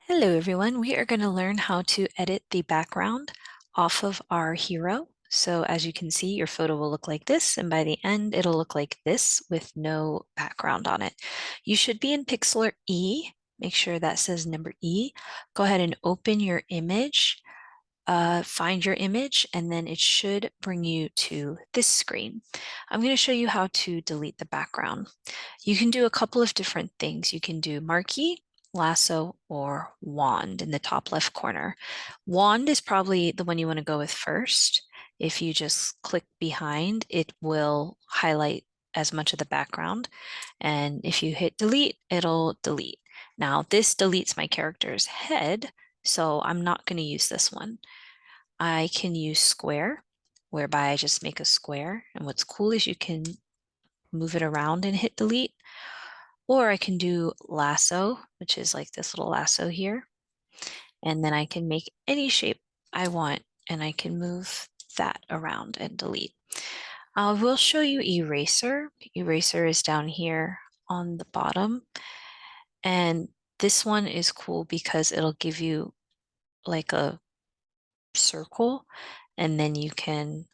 Hello everyone, we are going to learn how to edit the background off of our hero. So as you can see, your photo will look like this, and by the end it'll look like this with no background on it. You should be in Pixlr E. Make sure that says number E. Go ahead and open your image, find your image, and then it should bring you to this screen. I'm going to show you how to delete the background. You can do a couple of different things. You can do marquee, lasso, or wand in the top left corner. Wand is probably the one you want to go with first. If you just click behind, it will highlight as much of the background. And if you hit delete, it'll delete. Now this deletes my character's head, so I'm not going to use this one. I can use square, whereby I just make a square. And what's cool is you can move it around and hit delete. Or I can do lasso, which is like this little lasso here. And then I can make any shape I want and I can move that around and delete. I will show you eraser. Eraser is down here on the bottom. And this one is cool because it'll give you like a circle and then you can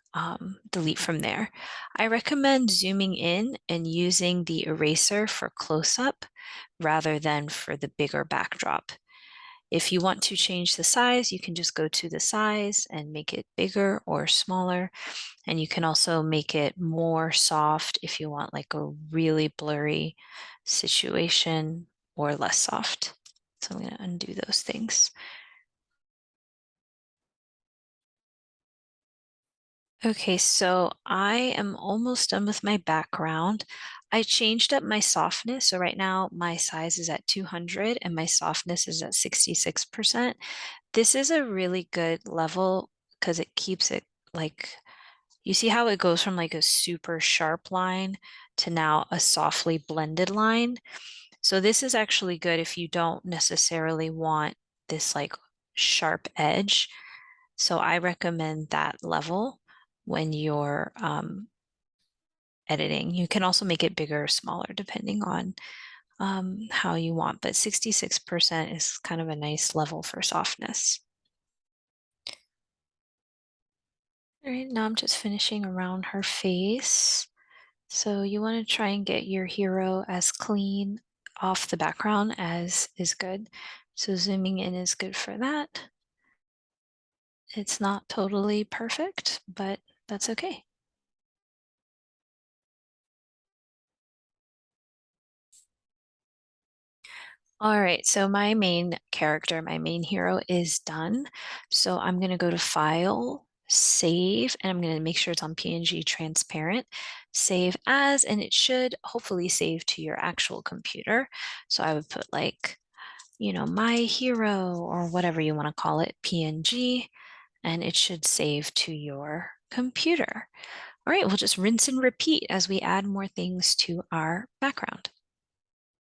delete from there. I recommend zooming in and using the eraser for close-up rather than for the bigger backdrop. If you want to change the size, you can just go to the size and make it bigger or smaller. And you can also make it more soft if you want like a really blurry situation or less soft. So I'm going to undo those things. Okay, so I am almost done with my background. I changed up my softness. So right now my size is at 200 and my softness is at 66%. This is a really good level because it keeps it like, you see how it goes from like a super sharp line to now a softly blended line. So this is actually good if you don't necessarily want this like sharp edge. So I recommend that level when you're editing. You can also make it bigger or smaller depending on how you want, but 66% is kind of a nice level for softness. All right, now I'm just finishing around her face. So you want to try and get your hero as clean off the background as is good. So zooming in is good for that. It's not totally perfect, but that's okay. All right, so my main character, my main hero is done. So I'm going to go to File, Save, and I'm going to make sure it's on PNG transparent, Save as, and it should hopefully save to your actual computer. So I would put like, my hero or whatever you want to call it, PNG, and it should save to your computer. All right, we'll just rinse and repeat as we add more things to our background.